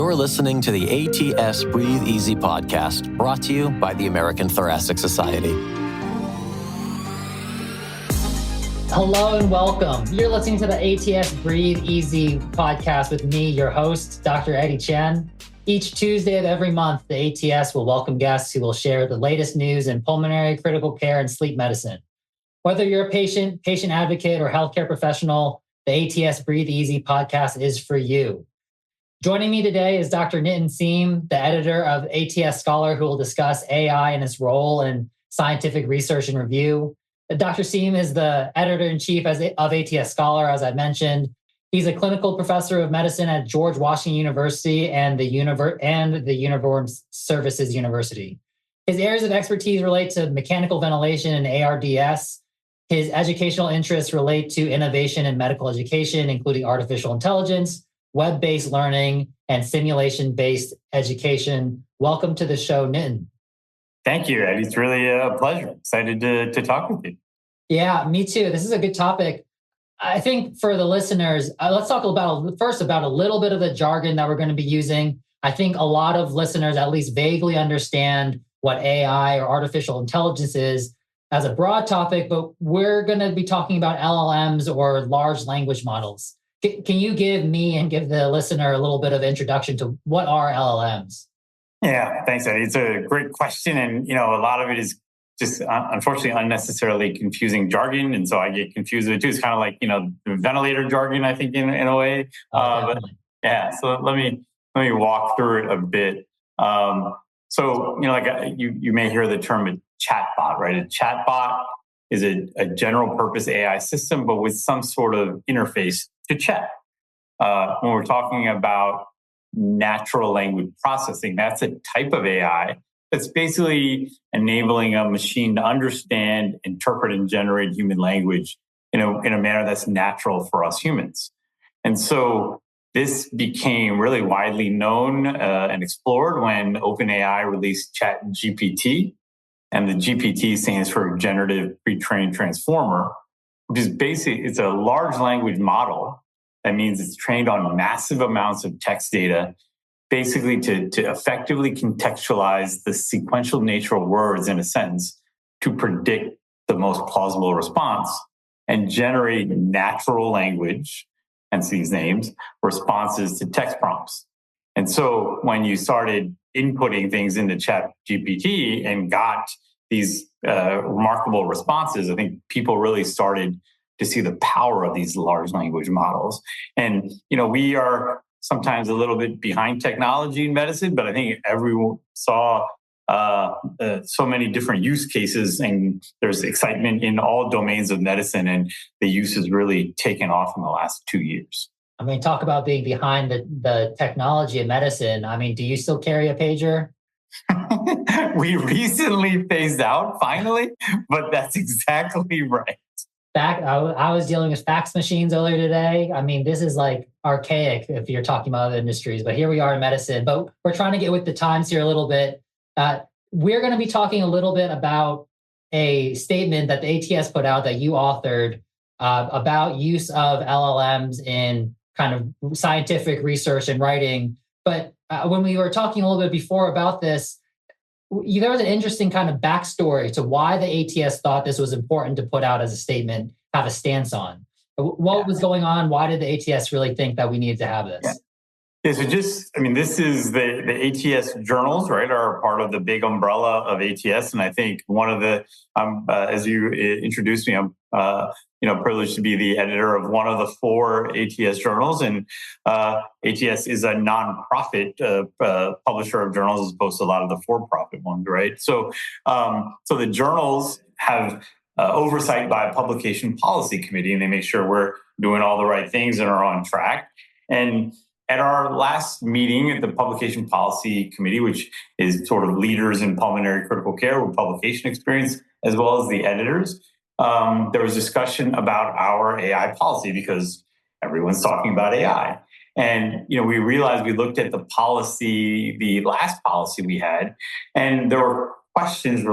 You're listening to the ATS Breathe Easy podcast, brought to you by the American Thoracic Society. Hello and welcome. You're listening to the ATS Breathe Easy podcast with me, your host, Dr. Eddie Qian. Each Tuesday of every month, the ATS will welcome guests who will share the latest news in pulmonary, critical care, and sleep medicine. Whether you're a patient, patient advocate, or healthcare professional, the ATS Breathe Easy podcast is for you. Joining me today is Dr. Nitin Seam, the editor of ATS Scholar, who will discuss AI and its role in scientific research and review. Dr. Seam is the editor-in-chief of ATS Scholar, as I mentioned. He's a clinical professor of medicine at George Washington University and the Uniformed Services University. His areas of expertise relate to mechanical ventilation and ARDS. His educational interests relate to innovation in medical education, including artificial intelligence, web-based learning, and simulation-based education. Welcome to the show, Nitin. Thank you, Eddie. It's really a pleasure. Excited to talk with you. Yeah, me too. This is a good topic. I think for the listeners, let's talk first about a little bit of the jargon that we're going to be using. I think a lot of listeners at least vaguely understand what AI or artificial intelligence is as a broad topic, but we're going to be talking about LLMs or large language models. Can you give me and give the listener a little bit of introduction to what are LLMs? Yeah, thanks, Eddie. It's a great question. And, a lot of it is just unfortunately unnecessarily confusing jargon. And so I get confused with it too. It's kind of like, the ventilator jargon, I think, in a way. But yeah, so let me walk through it a bit. You may hear the term a chatbot, right? A chatbot is a general purpose AI system, but with some sort of interface to chat. When we're talking about natural language processing, that's a type of AI that's basically enabling a machine to understand, interpret, and generate human language in a manner that's natural for us humans. And so this became really widely known and explored when OpenAI released ChatGPT. And the GPT stands for Generative Pre-trained Transformer, which is basically, it's a large language model. That means it's trained on massive amounts of text data, basically to effectively contextualize the sequential nature of words in a sentence to predict the most plausible response and generate natural language, hence these names, responses to text prompts. And so when you started inputting things into ChatGPT and got these remarkable responses, I think people really started to see the power of these large language models. And, we are sometimes a little bit behind technology in medicine, but I think everyone saw so many different use cases, and there's excitement in all domains of medicine, and the use has really taken off in the last 2 years. I mean, talk about being behind the technology of medicine. I mean, do you still carry a pager? We recently phased out, finally, but that's exactly right. I was dealing with fax machines earlier today. I mean, this is like archaic if you're talking about other industries, but here we are in medicine. But we're trying to get with the times here a little bit. We're going to be talking a little bit about a statement that the ATS put out that you authored about use of LLMs in kind of scientific research and writing. But when we were talking a little bit before about this, there was an interesting kind of backstory to why the ATS thought this was important to put out as a statement, have a stance on. What was going on? Why did the ATS really think that we needed to have this? Yeah, so this is the ATS journals, right, are part of the big umbrella of ATS. And I think one of the, as you introduced me, I'm privileged to be the editor of one of the 4 ATS journals. And ATS is a nonprofit publisher of journals as opposed to a lot of the for-profit ones, right? So the journals have oversight by a publication policy committee, and they make sure we're doing all the right things and are on track. And at our last meeting at the Publication Policy Committee, which is sort of leaders in pulmonary critical care with publication experience, as well as the editors, there was discussion about our AI policy because everyone's talking about AI. And, we realized we looked at the policy, the last policy we had, and there were questions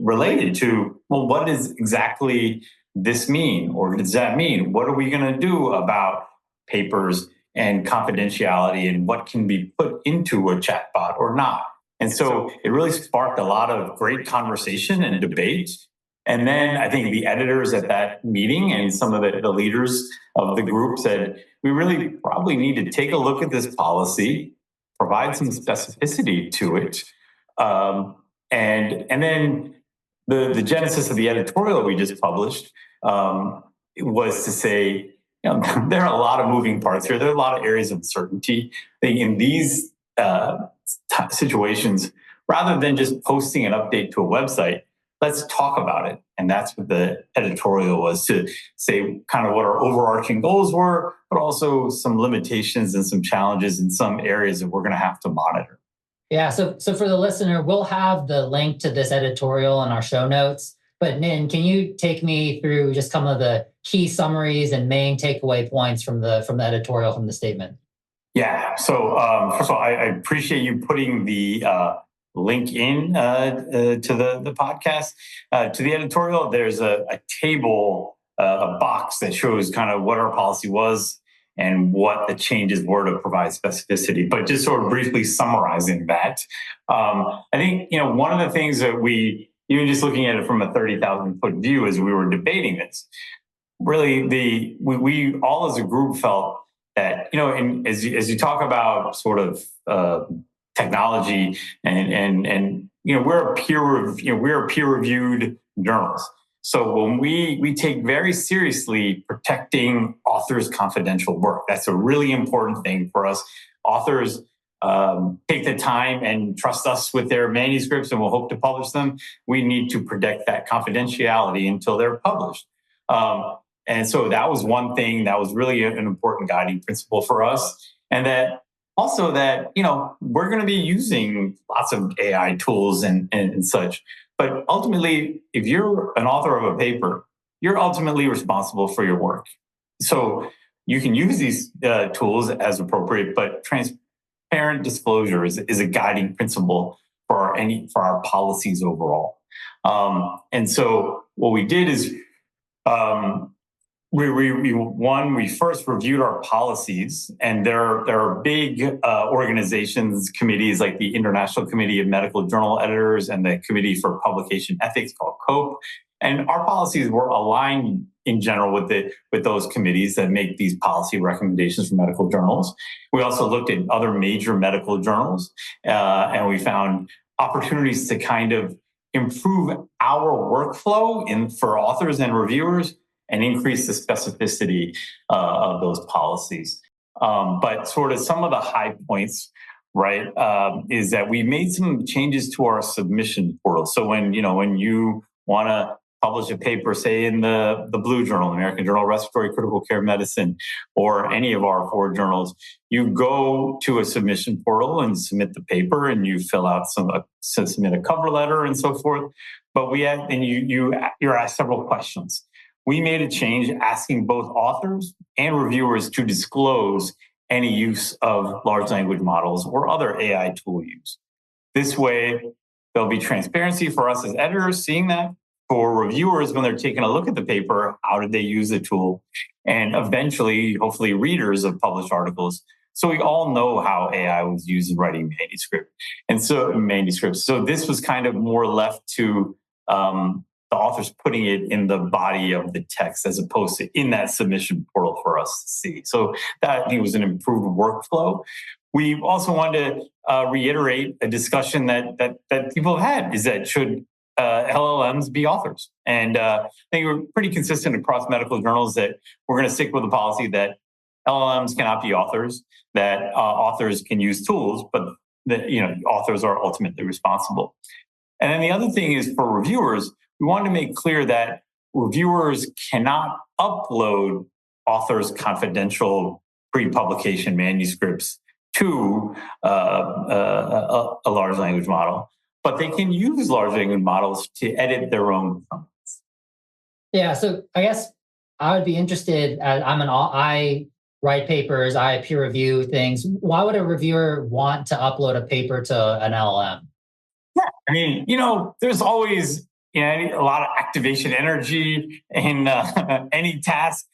related to, well, what does exactly this mean? Or does that mean? What are we going to do about papers and confidentiality and what can be put into a chatbot or not. And so it really sparked a lot of great conversation and debate. And then I think the editors at that meeting and some of the leaders of the group said, we really probably need to take a look at this policy, provide some specificity to it. And then the genesis of the editorial we just published was to say, there are a lot of moving parts here. There are a lot of areas of uncertainty. In these situations, rather than just posting an update to a website, let's talk about it. And that's what the editorial was, to say kind of what our overarching goals were, but also some limitations and some challenges in some areas that we're going to have to monitor. Yeah, so for the listener, we'll have the link to this editorial in our show notes. But Nitin, can you take me through just some of the key summaries and main takeaway points from the editorial, from the statement? Yeah. So first of all, I appreciate you putting the link in to the podcast. To the editorial, there's a table, a box that shows kind of what our policy was and what the changes were to provide specificity. But just sort of briefly summarizing that, I think, one of the things that we, even just looking at it from a 30,000 foot view as we were debating this, really we all as a group felt that, and as you talk about sort of technology and we're a peer reviewed journals. So when we take very seriously protecting authors' confidential work, that's a really important thing for us. Authors take the time and trust us with their manuscripts, and we'll hope to publish them. We need to protect that confidentiality until they're published. And so that was one thing that was really an important guiding principle for us. And that also that, we're going to be using lots of AI tools and such. But ultimately, if you're an author of a paper, you're ultimately responsible for your work. So you can use these tools as appropriate, but transparent disclosure is a guiding principle for our policies overall. And so what we did is we first reviewed our policies, and there are big organizations, committees like the International Committee of Medical Journal Editors and the Committee for Publication Ethics, called COPE. And our policies were aligned in general with those committees that make these policy recommendations for medical journals. We also looked at other major medical journals, and we found opportunities to kind of improve our workflow for authors and reviewers and increase the specificity of those policies. But sort of some of the high points, right, is that we made some changes to our submission portal. So when you want to publish a paper, say in the Blue Journal, American Journal of Respiratory Critical Care Medicine, or any of our 4 journals, you go to a submission portal and submit the paper, and you fill out submit a cover letter and so forth. But you're asked several questions. We made a change asking both authors and reviewers to disclose any use of large language models or other AI tool use. This way, there'll be transparency for us as editors seeing that. For reviewers, when they're taking a look at the paper, how did they use the tool? And eventually, hopefully, readers of published articles. So we all know how AI was used in writing manuscripts. So this was kind of more left to the authors putting it in the body of the text as opposed to in that submission portal for us to see. So that, I think, was an improved workflow. We also wanted to reiterate a discussion that people have had, is that should LLMs be authors? And I think we're pretty consistent across medical journals that we're going to stick with the policy that LLMs cannot be authors, that authors can use tools, but that authors are ultimately responsible. And then the other thing is, for reviewers, we wanted to make clear that reviewers cannot upload authors' confidential pre-publication manuscripts to a large language model, but they can use large language models to edit their own comments. Yeah, so I guess I would be interested, I write papers, I peer review things. Why would a reviewer want to upload a paper to an LLM? Yeah, I mean, there's always a lot of activation energy in any task.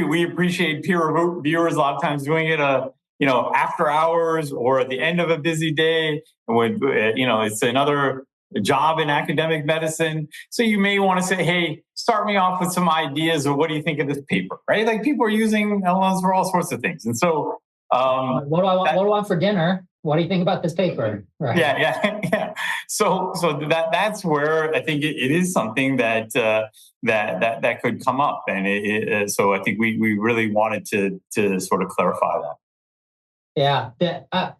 we appreciate peer reviewers a lot of times doing it, after hours or at the end of a busy day when, it's another job in academic medicine. So you may want to say, hey, start me off with some ideas of what do you think of this paper, right? Like people are using LLMs for all sorts of things. And so, what do I want for dinner? What do you think about this paper? Right. Yeah. So that's where I think it is something that could come up, and so I think we really wanted to sort of clarify that. Yeah,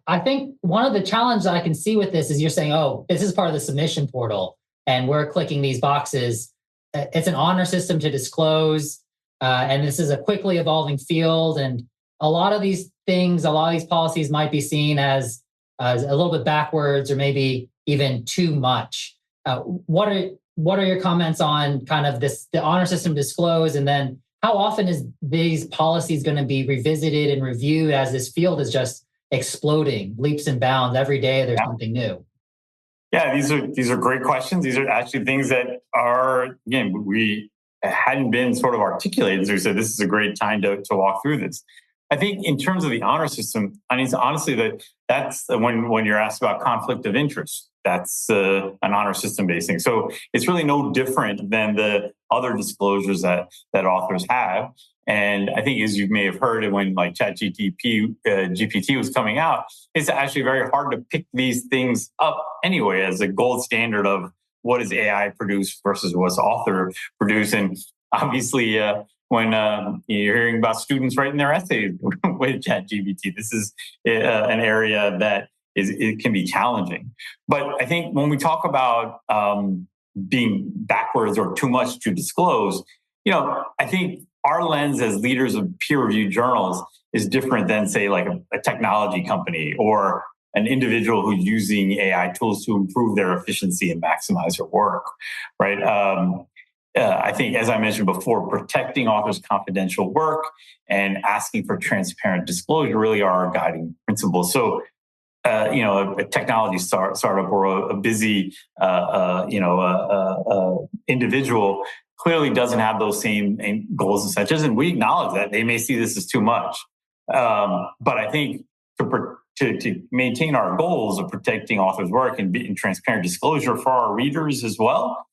I think one of the challenges I can see with this is you're saying, oh, this is part of the submission portal, and we're clicking these boxes. It's an honor system to disclose, and this is a quickly evolving field, and a lot of these things, a lot of these policies might be seen as a little bit backwards or maybe even too much. What are your comments on kind of the honor system disclose, and then how often is these policies going to be revisited and reviewed as this field is just exploding, leaps and bounds every day? There's something new. Yeah, these are great questions. These are actually things that are, again, we hadn't been sort of articulated. So we said this is a great time to walk through this. I think in terms of the honor system, I mean, honestly, that's when you're asked about conflict of interest, that's an honor system based thing. So it's really no different than the other disclosures that authors have. And I think, as you may have heard, when like GPT was coming out, it's actually very hard to pick these things up anyway as a gold standard of what is AI produce versus what's author produce. And obviously, when you're hearing about students writing their essays with ChatGPT, this is an area that it can be challenging. But I think when we talk about being backwards or too much to disclose, I think our lens as leaders of peer-reviewed journals is different than, say, like a technology company or an individual who's using AI tools to improve their efficiency and maximize their work, right? I think, as I mentioned before, protecting authors' confidential work and asking for transparent disclosure really are our guiding principles. So, a technology startup or a busy, individual clearly doesn't have those same goals and such as, and we acknowledge that they may see this as too much. But I think to maintain our goals of protecting authors' work and transparent disclosure for our readers as well,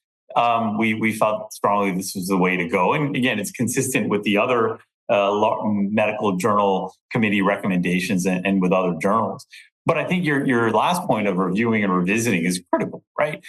we felt strongly this was the way to go. And again, it's consistent with the other medical journal committee recommendations and with other journals. But I think your last point of reviewing and revisiting is critical, right?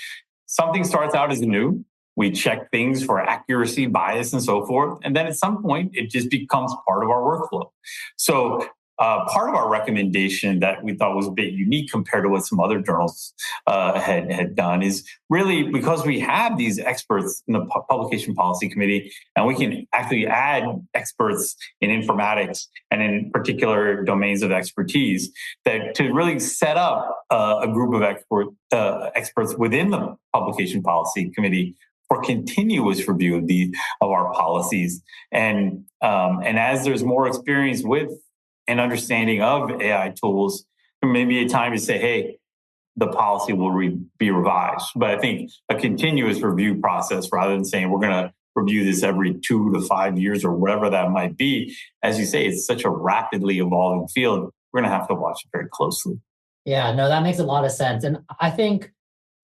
Something starts out as new. We check things for accuracy, bias, and so forth. And then at some point, it just becomes part of our workflow. So part of our recommendation that we thought was a bit unique compared to what some other journals had done is really because we have these experts in the Publication Policy Committee, and we can actually add experts in informatics and in particular domains of expertise, that to really set up a group of experts within the Publication Policy Committee for continuous review of our policies. And as there's more experience with and understanding of AI tools, there may be a time to say, hey, the policy will be revised. But I think a continuous review process, rather than saying we're going to review this every 2 to 5 years or whatever that might be, as you say, it's such a rapidly evolving field. We're going to have to watch it very closely. Yeah, no, that makes a lot of sense. And I think,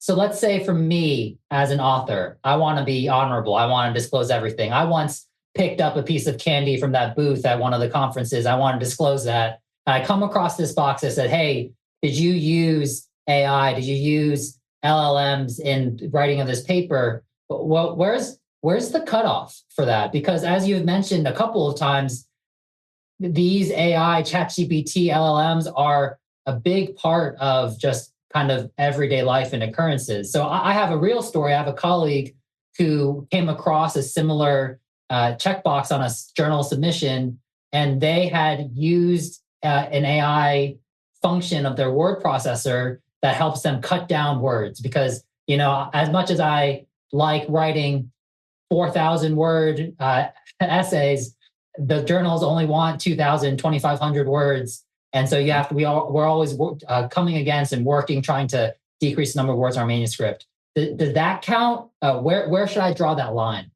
so let's say for me as an author, I want to be honorable. I want to disclose everything. I once picked up a piece of candy from that booth at one of the conferences. I want to disclose that. And I come across this box that said, hey, did you use AI? Did you use LLMs in writing of this paper? Well, where's the cutoff for that? Because as you've mentioned a couple of times, these AI, ChatGPT, LLMs are a big part of just kind of everyday life and occurrences. So I have a real story. I have a colleague who came across a similar checkbox on a journal submission, and they had used an AI function of their word processor that helps them cut down words. Because, as much as I like writing 4,000 word essays, the journals only want 2,000, 2,500 words. And so we're always coming against and working, trying to decrease the number of words in our manuscript. Does that count? Where should I draw that line?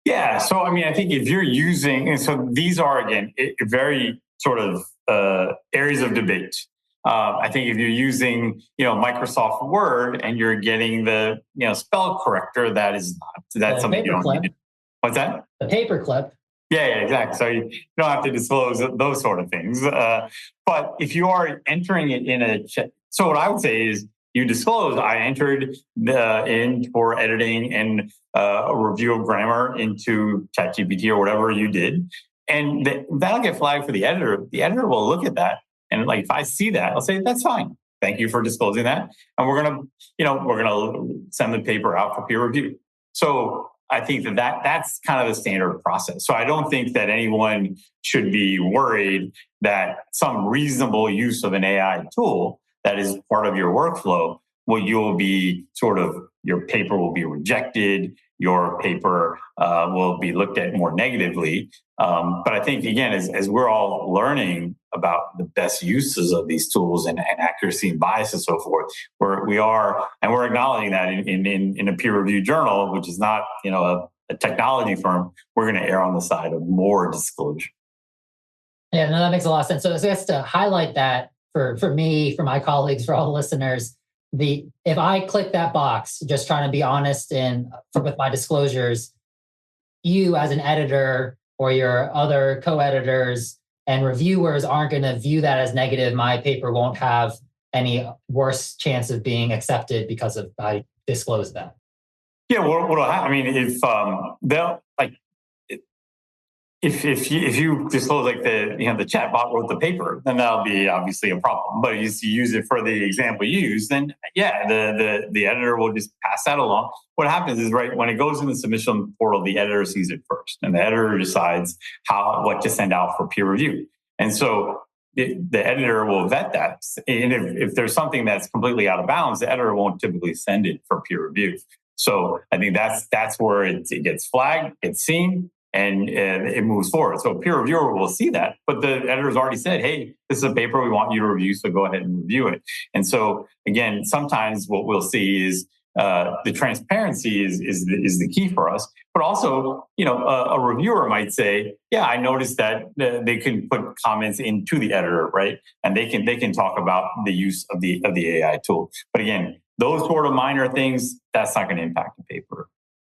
Yeah. So, I mean, I think if you're using, and so these are, again, very sort of areas of debate. I think if you're using, Microsoft Word and you're getting the, spell corrector, that's something you don't need. What's that? The paperclip. Yeah, exactly. So you don't have to disclose those sort of things. But if you are entering it in so what I would say is you disclose, I entered in for editing and a review of grammar into ChatGPT or whatever you did. And that'll get flagged for the editor. The editor will look at that. And like, if I see that, I'll say, that's fine. Thank you for disclosing that. And we're going to send the paper out for peer review. So I think that's kind of the standard process. So I don't think that anyone should be worried that some reasonable use of an AI tool that is part of your workflow, your paper will be rejected, your paper will be looked at more negatively. But I think, again, as we're all learning about the best uses of these tools and accuracy and bias and so forth, we're acknowledging that in a peer-reviewed journal, which is not a technology firm, we're going to err on the side of more disclosure. Yeah, no, that makes a lot of sense. So I guess to highlight that for me, for my colleagues, for all the listeners, if I click that box, just trying to be honest with my disclosures, you as an editor or your other co-editors and reviewers aren't going to view that as negative. My paper won't have any worse chance of being accepted because I disclosed that. Yeah, if you disclose like the chatbot wrote the paper, then that'll be obviously a problem. But if you use it for the example you use, then yeah, the editor will just pass that along. What happens is, right, when it goes in the submission portal, the editor sees it first, and the editor decides what to send out for peer review. And so the editor will vet that. And if there's something that's completely out of bounds, the editor won't typically send it for peer review. So I think that's where it gets flagged, gets seen, and it moves forward. So a peer reviewer will see that, but the editor's already said, hey, this is a paper we want you to review, so go ahead and review it. And so, again, sometimes what we'll see is the transparency is the key for us. But also, a reviewer might say, yeah, I noticed that they can put comments into the editor, right? And they can talk about the use of the AI tool. But again, those sort of minor things, that's not going to impact the paper.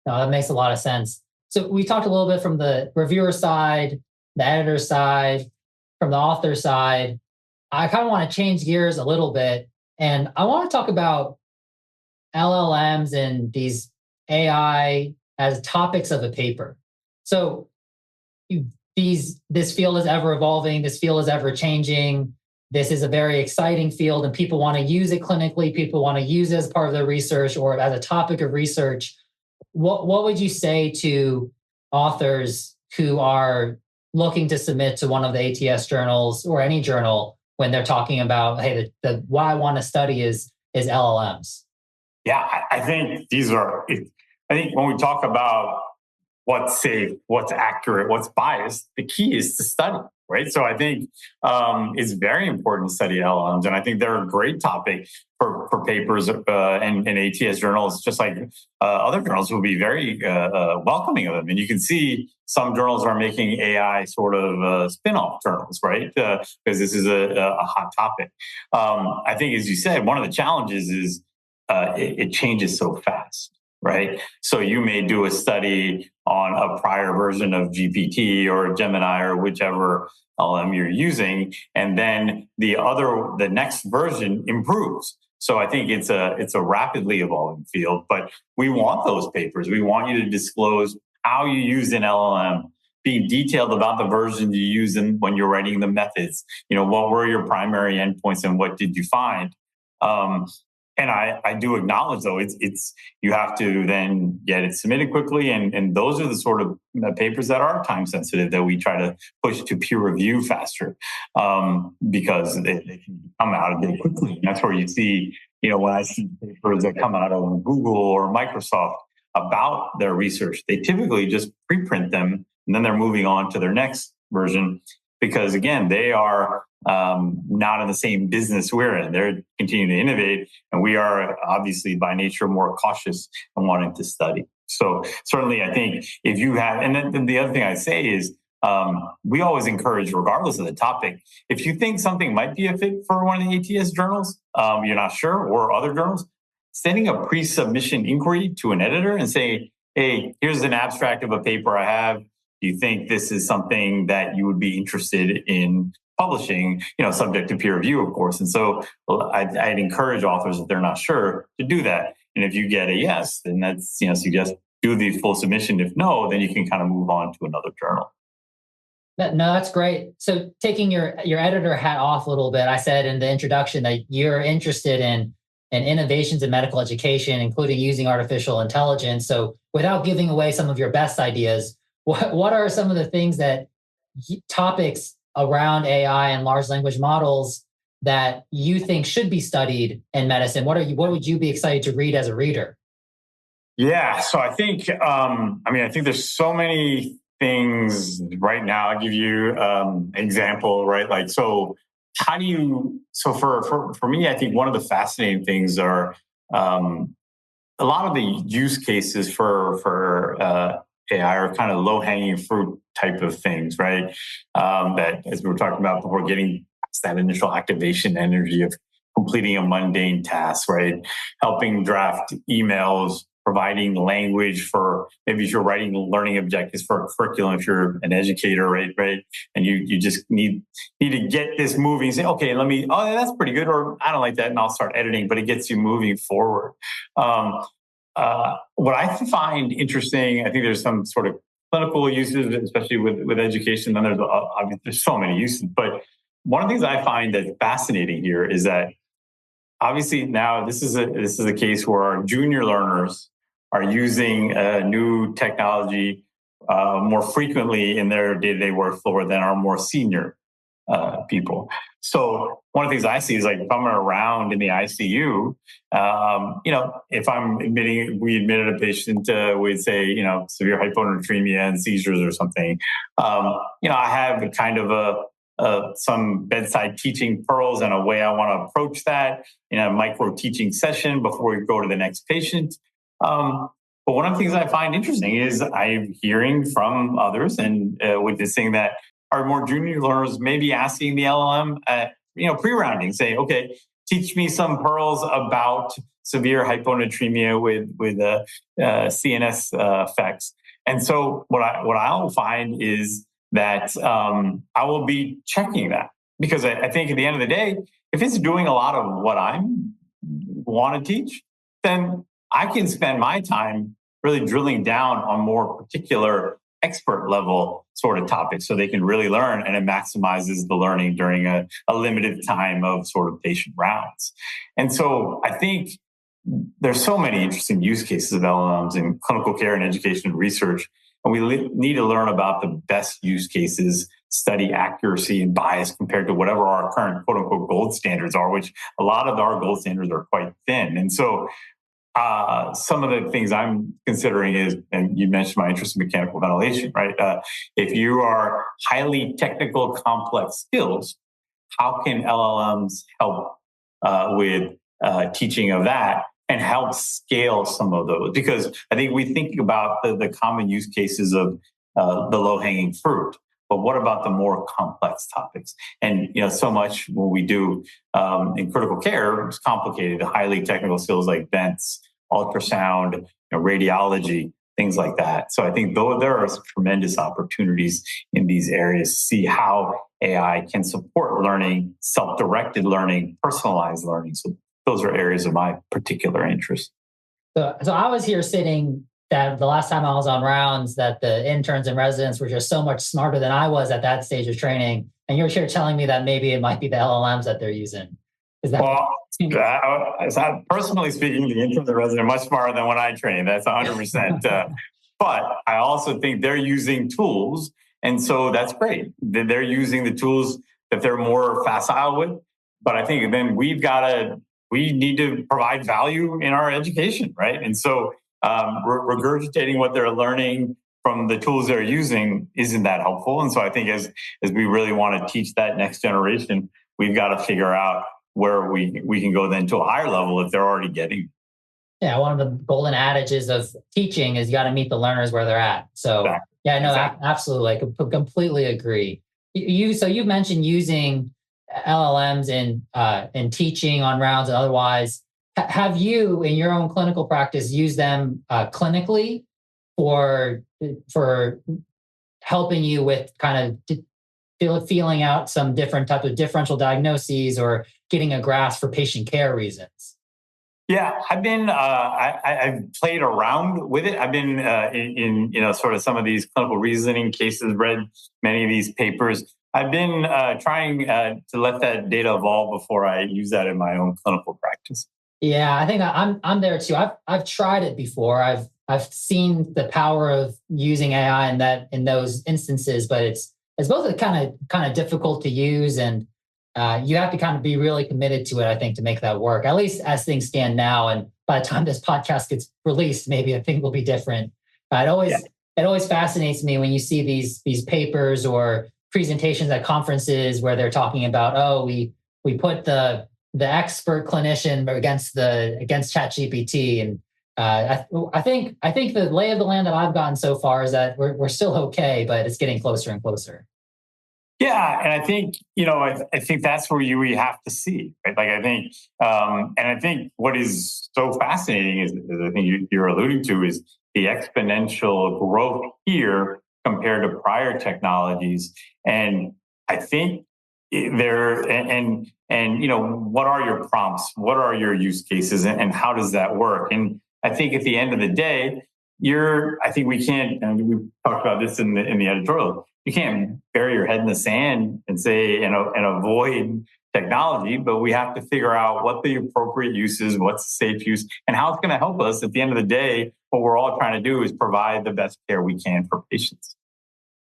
No, that makes a lot of sense. So we talked a little bit from the reviewer side, the editor side, from the author side. I kind of want to change gears a little bit, and I want to talk about LLMs and these AI as topics of a paper. So this field is ever evolving. This field is ever changing. This is a very exciting field, and people want to use it clinically. People want to use it as part of their research or as a topic of research. What would you say to authors who are looking to submit to one of the ATS journals or any journal when they're talking about, hey, what I want to study is LLMs? Yeah, I think when we talk about what's safe, what's accurate, what's biased, the key is to study, right? So I think it's very important to study LLMs, and I think they're a great topic for papers and ATS journals, just like other journals will be very welcoming of them. And you can see some journals are making AI sort of spin-off journals, right? Because this is a hot topic. I think, as you said, one of the challenges is it changes so fast. Right. So you may do a study on a prior version of GPT or Gemini or whichever LM you're using, and then the next version improves. So I think it's a rapidly evolving field, but we want those papers. We want you to disclose how you use an LLM, be detailed about the versions you use when you're writing the methods. What were your primary endpoints and what did you find? And I do acknowledge, though, it's you have to then get it submitted quickly, and those are the sort of papers that are time sensitive that we try to push to peer review faster because they can come out a bit quickly. And that's where you see, when I see papers that come out of Google or Microsoft about their research, they typically just preprint them and then they're moving on to their next version because, again, they are not in the same business we're in. They're continuing to innovate, and we are obviously by nature more cautious and wanting to study. So certainly, I think if you have, and then the other thing I say is, we always encourage, regardless of the topic, if you think something might be a fit for one of the ATS journals, you're not sure, or other journals, sending a pre-submission inquiry to an editor and say, hey, here's an abstract of a paper I have. Do you think this is something that you would be interested in publishing, subject to peer review, of course. And so I'd encourage authors, if they're not sure, to do that. And if you get a yes, then that's, suggest do the full submission. If no, then you can kind of move on to another journal. No, that's great. So taking your editor hat off a little bit, I said in the introduction that you're interested in innovations in medical education, including using artificial intelligence. So without giving away some of your best ideas, what are some of the things topics around AI and large language models that you think should be studied in medicine? What would you be excited to read as a reader? Yeah, so I think, I think there's so many things right now. I'll give you an example, right? Like, so how do you, so for me, I think one of the fascinating things are a lot of the use cases for AI are kind of low-hanging fruit type of things, right? That, as we were talking about before, getting past that initial activation energy of completing a mundane task, right? Helping draft emails, providing language for, maybe if you're writing learning objectives for a curriculum, if you're an educator, right? And you just need to get this moving and say, okay, that's pretty good, or I don't like that, and I'll start editing, but it gets you moving forward. What I find interesting, I think there's some sort of clinical uses, especially with education. Then there's so many uses, but one of the things I find that's fascinating here is that obviously now this is a case where our junior learners are using new technology more frequently in their day-to-day workflow than our more senior people. So one of the things I see is, like, if I'm around in the ICU, if we admitted a patient with, say, severe hyponatremia and seizures or something, I have a kind of some bedside teaching pearls and a way I want to approach that in a micro teaching session before we go to the next patient. But one of the things I find interesting is I'm hearing from others and witnessing that our more junior learners may be asking the LLM at pre-rounding, say, okay, teach me some pearls about severe hyponatremia with CNS effects. And so what I'll find is that I will be checking that, because I think at the end of the day, if it's doing a lot of what I want to teach, then I can spend my time really drilling down on more particular expert level sort of topics so they can really learn, and it maximizes the learning during a limited time of sort of patient rounds. And so I think there's so many interesting use cases of LLMs in clinical care and education and research, and we need to learn about the best use cases, study accuracy and bias compared to whatever our current quote unquote gold standards are, which a lot of our gold standards are quite thin. And so some of the things I'm considering is, and you mentioned my interest in mechanical ventilation, right? If you are highly technical, complex skills, how can LLMs help with teaching of that and help scale some of those? Because I think we think about the common use cases of the low-hanging fruit, but what about the more complex topics? And so much what we do in critical care is complicated, highly technical skills like vents, ultrasound, radiology, things like that. So I think there are tremendous opportunities in these areas to see how AI can support learning, self-directed learning, personalized learning. So those are areas of my particular interest. So I was here sitting that the last time I was on rounds, that the interns and residents were just so much smarter than I was at that stage of training. And you're here telling me that maybe it might be the LLMs that they're using. Is that? Well, personally speaking, the interns and residents are much smarter than when I trained. That's 100%. But I also think they're using tools. And so that's great. They're using the tools that they're more facile with. But I think then we need to provide value in our education, right? And so regurgitating what they're learning from the tools they're using isn't that helpful. And so I think as we really want to teach that next generation, we've got to figure out where we can go then to a higher level if they're already getting. Yeah, one of the golden adages of teaching is you got to meet the learners where they're at. So Exactly. yeah, no, Exactly. absolutely, I completely agree. So you mentioned using LLMs in teaching on rounds and otherwise. Have you, in your own clinical practice, used them clinically for helping you with kind of feeling out some different type of differential diagnoses or getting a grasp for patient care reasons? Yeah, I've been. I've played around with it. I've been in sort of some of these clinical reasoning cases. Read many of these papers. I've been trying to let that data evolve before I use that in my own clinical practice. Yeah, I think I'm there too. I've tried it before. I've seen the power of using AI in those instances, but it's both kind of difficult to use, and you have to kind of be really committed to it, I think, to make that work. At least as things stand now, and by the time this podcast gets released, maybe I think will be different. Yeah. It always fascinates me when you see these papers or presentations at conferences where they're talking about, oh, we put the expert clinician against ChatGPT, and I think the lay of the land that I've gotten so far is that we're still okay, but it's getting closer and closer. Yeah, and I think I think that's where we have to see, right? Like I think, and I think what is so fascinating is I think you're alluding to is the exponential growth here compared to prior technologies, and I think there and what are your prompts, what are your use cases, and how does that work? And I think at the end of the day, I think we can't, and we talked about this in the editorial, you can't bury your head in the sand and say and avoid technology, but we have to figure out what the appropriate use is, what's the safe use, and how it's going to help us. At the end of the day, what we're all trying to do is provide the best care we can for patients.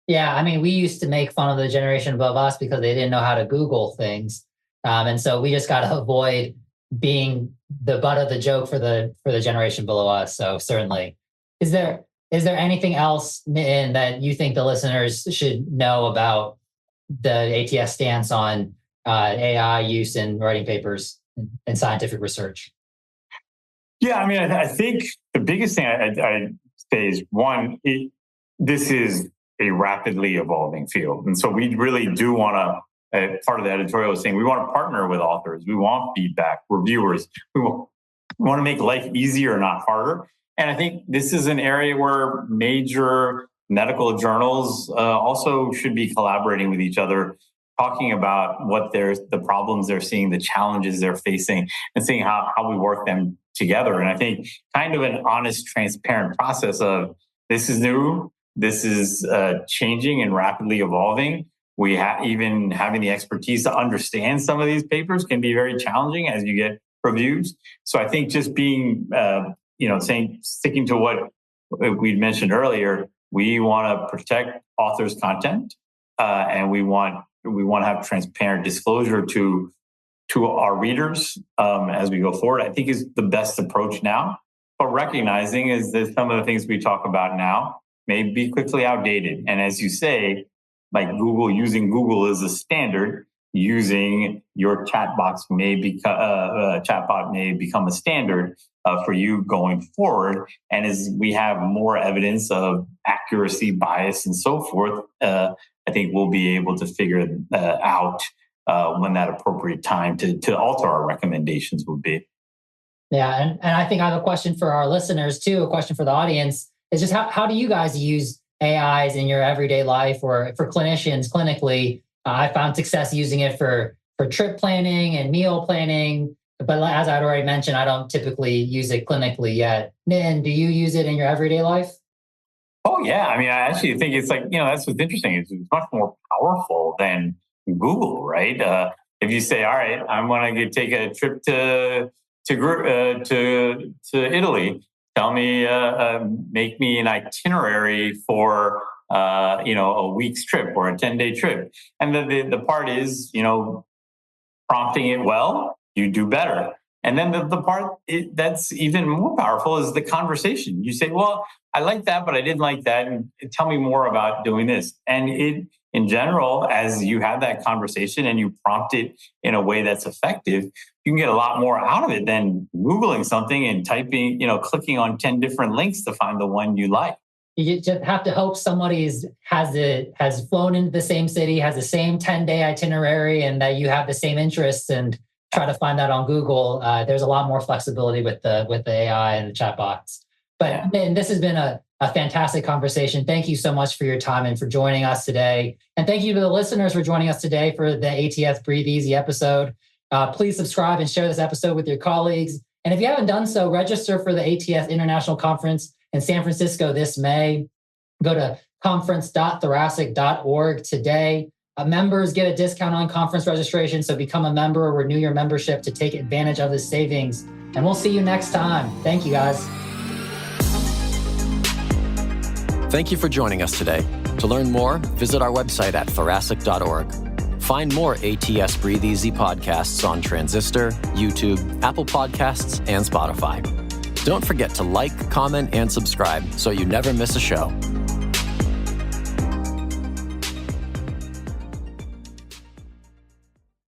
Yeah, I mean, we used to make fun of the generation above us because they didn't know how to Google things, and so we just got to avoid being the butt of the joke for the generation below us. So certainly, is there anything else, Nitin, that you think the listeners should know about the ATS stance on AI use in writing papers and scientific research? Yeah, I mean, I think the biggest thing I say is one, this is a rapidly evolving field. And so we really do want to, part of the editorial is saying we want to partner with authors. We want feedback, reviewers. We want to make life easier, not harder. And I think this is an area where major medical journals also should be collaborating with each other, talking about what the problems they're seeing, the challenges they're facing, and seeing how we work them together. And I think kind of an honest, transparent process of this is new, this is changing and rapidly evolving. Even having the expertise to understand some of these papers can be very challenging as you get reviews. So I think just being sticking to what we'd mentioned earlier, we want to protect authors' content, and we want to have transparent disclosure to our readers as we go forward. I think is the best approach now. But recognizing is that some of the things we talk about now may be quickly outdated, and as you say, like using Google as a standard, using your chatbot may become a standard for you going forward. And as we have more evidence of accuracy, bias, and so forth, I think we'll be able to figure out when that appropriate time to alter our recommendations would be. Yeah, and I think I have a question for our listeners too, a question for the audience, is just how do you guys use AIs in your everyday life or for clinicians clinically? I found success using it for trip planning and meal planning. But as I'd already mentioned, I don't typically use it clinically yet. Nitin, do you use it in your everyday life? Oh, yeah. I mean, I actually think it's like, that's what's interesting. It's much more powerful than Google, right? If you say, all right, I'm going to take a trip to Italy, tell me, make me an itinerary for, a week's trip or a 10-day trip. And the part is, prompting it well, you do better. And then the part that's even more powerful is the conversation. You say, well, I like that, but I didn't like that. And tell me more about doing this. And in general, as you have that conversation and you prompt it in a way that's effective, you can get a lot more out of it than Googling something and typing, clicking on 10 different links to find the one you like. You just have to hope somebody has flown into the same city, has the same 10-day itinerary, and that you have the same interests, and try to find that on Google. There's a lot more flexibility with the AI and the chatbots. But man, this has been a fantastic conversation. Thank you so much for your time and for joining us today. And thank you to the listeners for joining us today for the ATS Breathe Easy episode. Please subscribe and share this episode with your colleagues. And if you haven't done so, register for the ATS International Conference in San Francisco this May. Go to conference.thoracic.org today. Members get a discount on conference registration, so become a member or renew your membership to take advantage of the savings. And we'll see you next time. Thank you, guys. Thank you for joining us today. To learn more, visit our website at thoracic.org. Find more ATS Breathe Easy podcasts on Transistor, YouTube, Apple Podcasts, and Spotify. Don't forget to like, comment, and subscribe so you never miss a show.